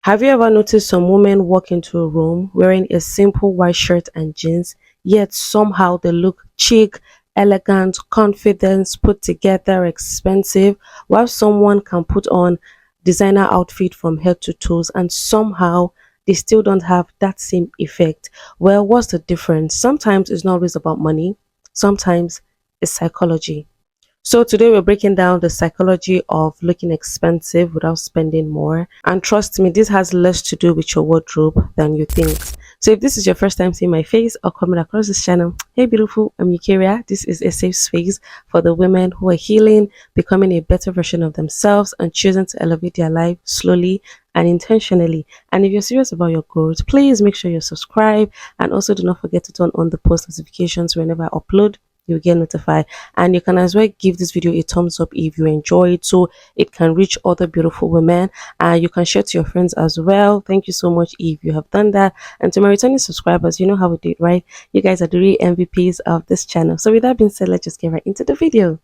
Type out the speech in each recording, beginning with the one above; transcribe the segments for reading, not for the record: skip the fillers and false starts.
Have you ever noticed some women walk into a room wearing a simple white shirt and jeans, yet somehow they look chic, elegant, confident, put together, expensive, while someone can put on designer outfit from head to toes and somehow they still don't have that same effect? Well, what's the difference? Sometimes it's not always about money, sometimes it's psychology. So today we're breaking down the psychology of looking expensive without spending more. And trust me, this has less to do with your wardrobe than you think. So if this is your first time seeing my face or coming across this channel, hey beautiful, I'm Eukaria. This is a safe space for the women who are healing, becoming a better version of themselves and choosing to elevate their life slowly and intentionally. And if you're serious about your growth, please make sure you subscribe and also do not forget to turn on the post notifications whenever I upload. You'll get notified, and you can as well give this video a thumbs up if you enjoy it so it can reach other beautiful women, and you can share to your friends as well. Thank you so much if you have done that. And to my returning subscribers, you know how we do it, right? You guys are the real MVPs of this channel. So with that being said, let's just get right into the video.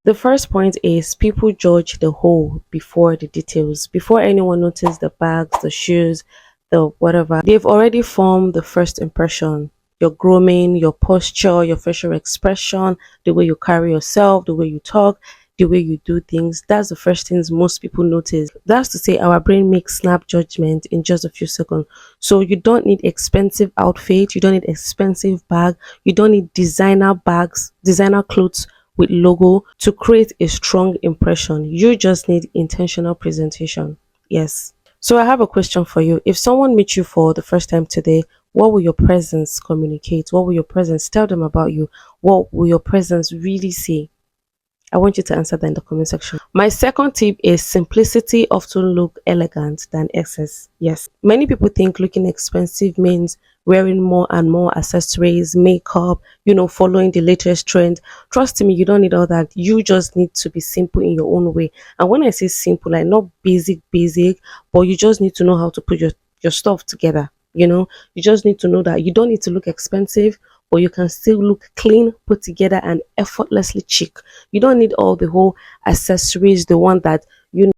The first point is people judge the whole before the details. Before anyone notices the bags, the shoes, the whatever, they've already formed the first impression. Your grooming, your posture, your facial expression, the way you carry yourself, the way you talk, the way you do things. That's the first things most people notice. That's to say our brain makes snap judgment in just a few seconds. So you don't need expensive outfit, you don't need expensive bag, you don't need designer bags, designer clothes with logo to create a strong impression. You just need intentional presentation. Yes. So I have a question for you. If someone meets you for the first time today, what will your presence communicate? What will your presence tell them about you? What will your presence really say? I want you to answer that in the comment section. My second tip is simplicity often look elegant than excess. Yes, many people think looking expensive means wearing more and more accessories, makeup, following the latest trend. Trust me, you don't need all that. You just need to be simple in your own way. And when I say simple, like not basic, but you just need to know how to put your stuff together. You just need to know that you don't need to look expensive, but you can still look clean, put together, and effortlessly chic. You don't need all the whole accessories, the one that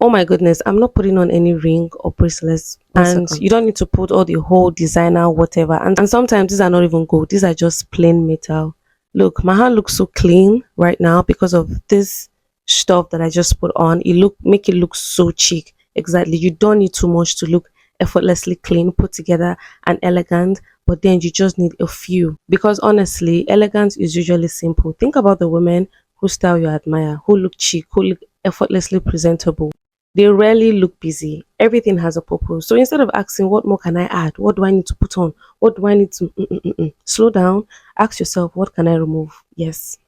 oh my goodness, I'm not putting on any ring or bracelets. And you don't need to put all the whole designer, whatever. And sometimes these are not even gold, these are just plain metal. Look, my hand looks so clean right now because of this stuff that I just put on. Make it look so chic. Exactly. You don't need too much to look effortlessly clean, put together, and elegant, but then you just need a few, because honestly elegance is usually simple. Think about the women whose style you admire, who look chic, who look effortlessly presentable. They rarely look busy. Everything has a purpose. So instead of asking what more can I add, what do I need to put on, what do I need to slow down, ask yourself, what can I remove? Yes,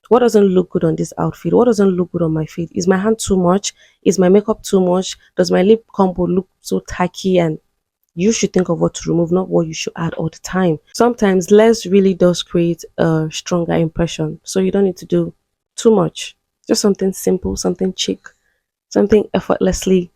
what doesn't look good on this outfit? What doesn't look good on my feet? Is my hand too much? Is my makeup too much? Does my lip combo look so tacky? And you should think of what to remove, not what you should add all the time. Sometimes less really does create a stronger impression. So you don't need to do too much. Just something simple, something chic, something effortlessly,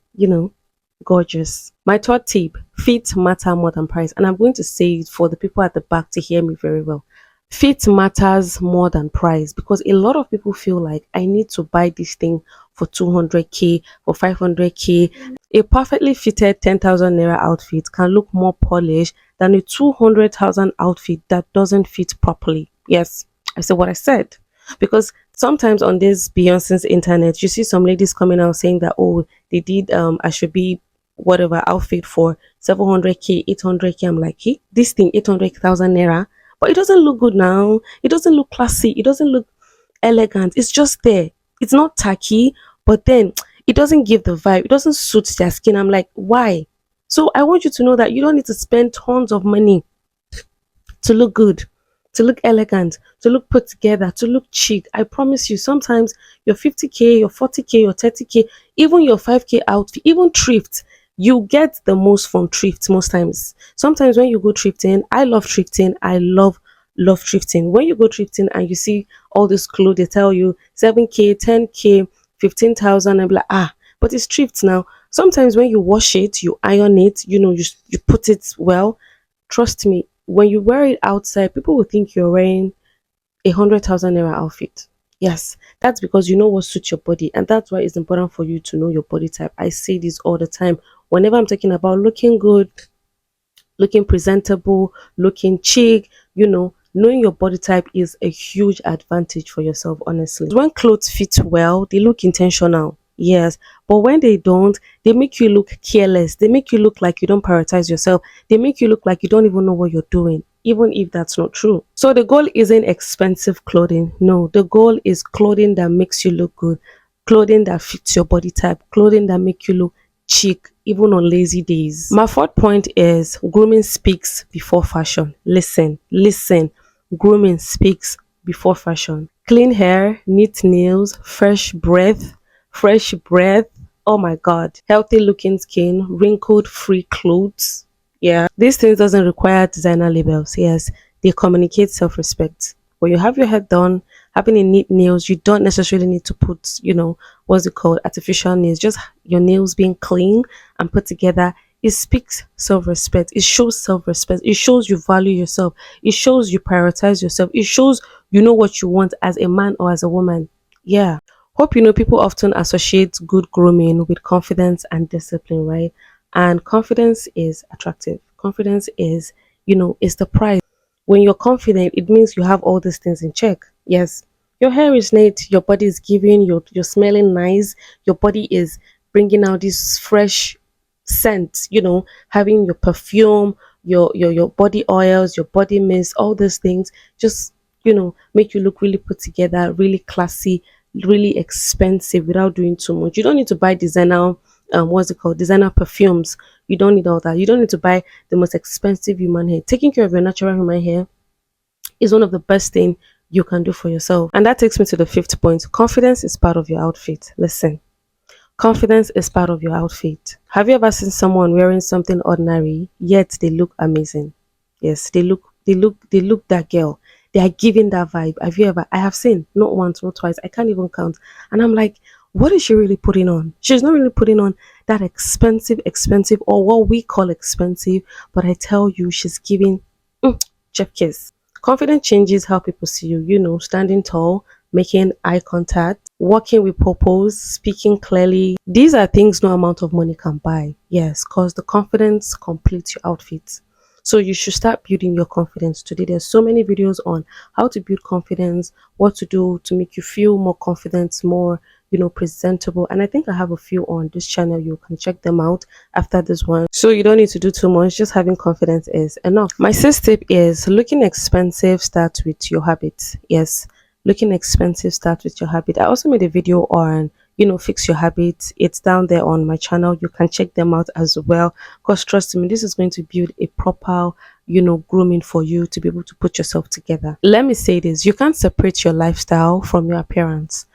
gorgeous. My third tip, fit matter more than price. And I'm going to say it for the people at the back to hear me very well. Fit matters more than price, because a lot of people feel like I need to buy this thing for 200k, for 500k. A perfectly fitted 10,000 naira outfit can look more polished than a 200,000 outfit that doesn't fit properly. Yes, I said what I said. Because sometimes on this Beyonce's internet, you see some ladies coming out saying that, oh, they did I should be whatever outfit for 700k, 800k. I'm like, hey, this thing 800,000 naira, but it doesn't look good now. It doesn't look classy. It doesn't look elegant. It's just there. It's not tacky, but then it doesn't give the vibe. It doesn't suit their skin. I'm like, why? So I want you to know that you don't need to spend tons of money to look good, to look elegant, to look put together, to look chic. I promise you, sometimes your 50k, your 40k, your 30k, even your 5k outfit, even thrift, you get the most from thrift most times. Sometimes when you go thrifting, I love thrifting. I love thrifting. When you go thrifting and you see all this clothes, they tell you 7k, 10k, 15,000, and be like, but it's thrift now. Sometimes when you wash it, you iron it, you put it well. Trust me, when you wear it outside, people will think you're wearing 100,000 naira outfit. Yes, that's because you know what suits your body, and that's why it's important for you to know your body type. I say this all the time whenever I'm talking about looking good, looking presentable, looking chic, knowing your body type is a huge advantage for yourself, honestly. When clothes fit well, they look intentional. Yes, but when they don't, they make you look careless. They make you look like you don't prioritize yourself. They make you look like you don't even know what you're doing, even if that's not true. So the goal isn't expensive clothing. No, the goal is clothing that makes you look good, clothing that fits your body type, clothing that make you look chic even on lazy days. My fourth point is grooming speaks before fashion. Listen. Grooming speaks before fashion. Clean hair, neat nails, fresh breath. Oh my god. Healthy looking skin, wrinkled free clothes. Yeah. These things doesn't require designer labels. Yes. They communicate self-respect. When you have your hair done, having a neat nails, you don't necessarily need to put, what's it called, artificial nails. Just your nails being clean and put together. It speaks self-respect. It shows self-respect. It shows you value yourself. It shows you prioritize yourself. It shows you know what you want as a man or as a woman. Yeah. Hope you know people often associate good grooming with confidence and discipline, right? And confidence is attractive. Confidence is the prize. When you're confident, it means you have all these things in check. Yes, your hair is neat, your body is giving, you're smelling nice, your body is bringing out this fresh scent, having your perfume, your body oils, your body mist, all those things just, make you look really put together, really classy, really expensive without doing too much. You don't need to buy designer what's it called, designer perfumes. You don't need all that. You don't need to buy the most expensive human hair. Taking care of your natural human hair is one of the best thing you can do for yourself. And that takes me to the fifth point. Confidence is part of your outfit. Listen, confidence is part of your outfit. Have you ever seen someone wearing something ordinary yet they look amazing? Yes, they look that girl. They are giving that vibe. Have you ever? I have seen, not once, not twice. I can't even count. And I'm like, what is she really putting on? She's not really putting on that expensive, or what we call expensive, but I tell you, she's giving chef kiss. Confidence changes how people see you, standing tall, making eye contact, walking with purpose, speaking clearly. These are things no amount of money can buy. Yes, because the confidence completes your outfit. So you should start building your confidence today. There's so many videos on how to build confidence, what to do to make you feel more confident, more, presentable. And I think I have a few on this channel. You can check them out after this one. So you don't need to do too much. Just having confidence is enough. My sixth tip is looking expensive starts with your habits. Yes, looking expensive starts with your habit. I also made a video on fix your habits. It's down there on my channel. You can check them out as well, because trust me, this is going to build a proper grooming for you to be able to put yourself together. Let me say this: you can't separate your lifestyle from your appearance.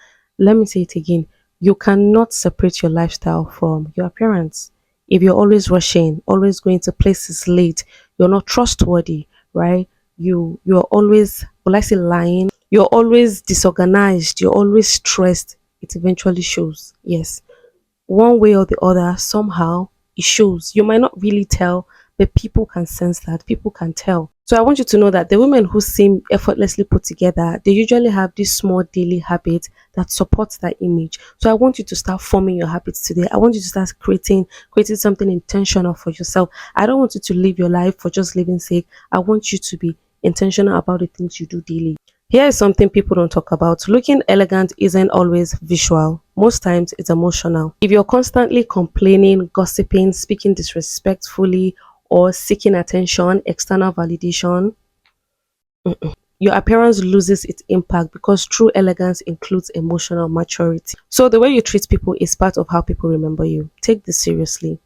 Let me say it again: you cannot separate your lifestyle from your appearance. If you're always rushing, always going to places late, you're not trustworthy, right? You're always, will I say, lying. You're always disorganized, you're always stressed. It eventually shows. Yes, one way or the other, somehow it shows. You might not really tell, but people can sense that. People can tell. So I want you to know that the women who seem effortlessly put together, they usually have this small daily habit that supports that image. So I want you to start forming your habits today. I want you to start creating something intentional for yourself. I don't want you to live your life for just living sake. I want you to be intentional about the things you do daily. Here is something people don't talk about. Looking elegant isn't always visual. Most times it's emotional. If you're constantly complaining, gossiping, speaking disrespectfully, or seeking attention, external validation, your appearance loses its impact, because true elegance includes emotional maturity. So the way you treat people is part of how people remember you. Take this seriously.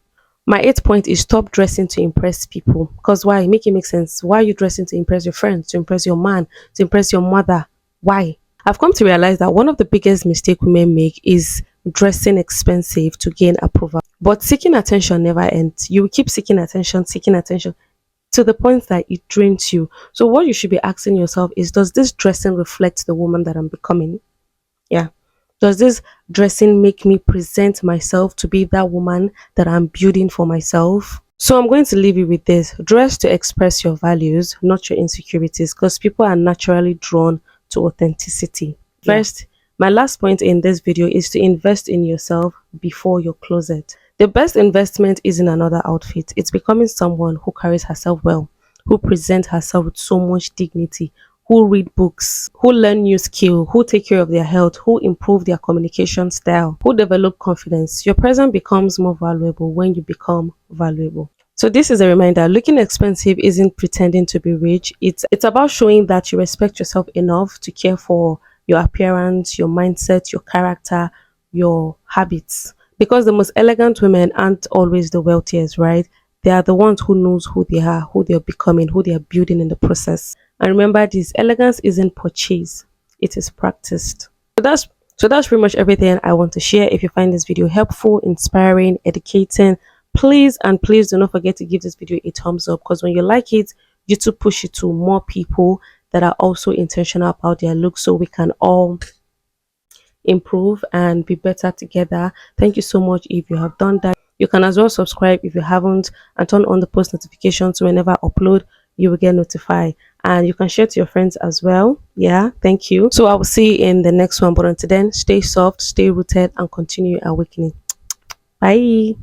My eighth point is stop dressing to impress people. Because why? Make it make sense. Why are you dressing to impress your friends, to impress your man, to impress your mother? Why? I've come to realize that one of the biggest mistakes women make is dressing expensive to gain approval. But seeking attention never ends. You will keep seeking attention to the point that it drains you. So what you should be asking yourself is, does this dressing reflect the woman that I'm becoming? Yeah. Does this dressing make me present myself to be that woman that I'm building for myself? So I'm going to leave you with this. Dress to express your values, not your insecurities, because people are naturally drawn to authenticity. First, my last point in this video is to invest in yourself before your closet. The best investment isn't another outfit. It's becoming someone who carries herself well, who presents herself with so much dignity, who read books, who learn new skill, who take care of their health, who improve their communication style, who develop confidence. Your present becomes more valuable when you become valuable. So this is a reminder, looking expensive isn't pretending to be rich. It's about showing that you respect yourself enough to care for your appearance, your mindset, your character, your habits. Because the most elegant women aren't always the wealthiest, right? They are the ones who knows who they are, who they're becoming, who they are building in the process. And remember this, elegance isn't purchased, it is practiced. So that's pretty much everything I want to share. If you find this video helpful, inspiring, educating, please do not forget to give this video a thumbs up, because when you like it, YouTube push it to more people that are also intentional about their look, so we can all improve and be better together. Thank you so much if you have done that. You can as well subscribe if you haven't, and turn on the post notifications so whenever I upload you will get notified, and you can share to your friends as well. Yeah, thank you. So I will see you in the next one, but until then, stay soft, stay rooted, and continue awakening. Bye.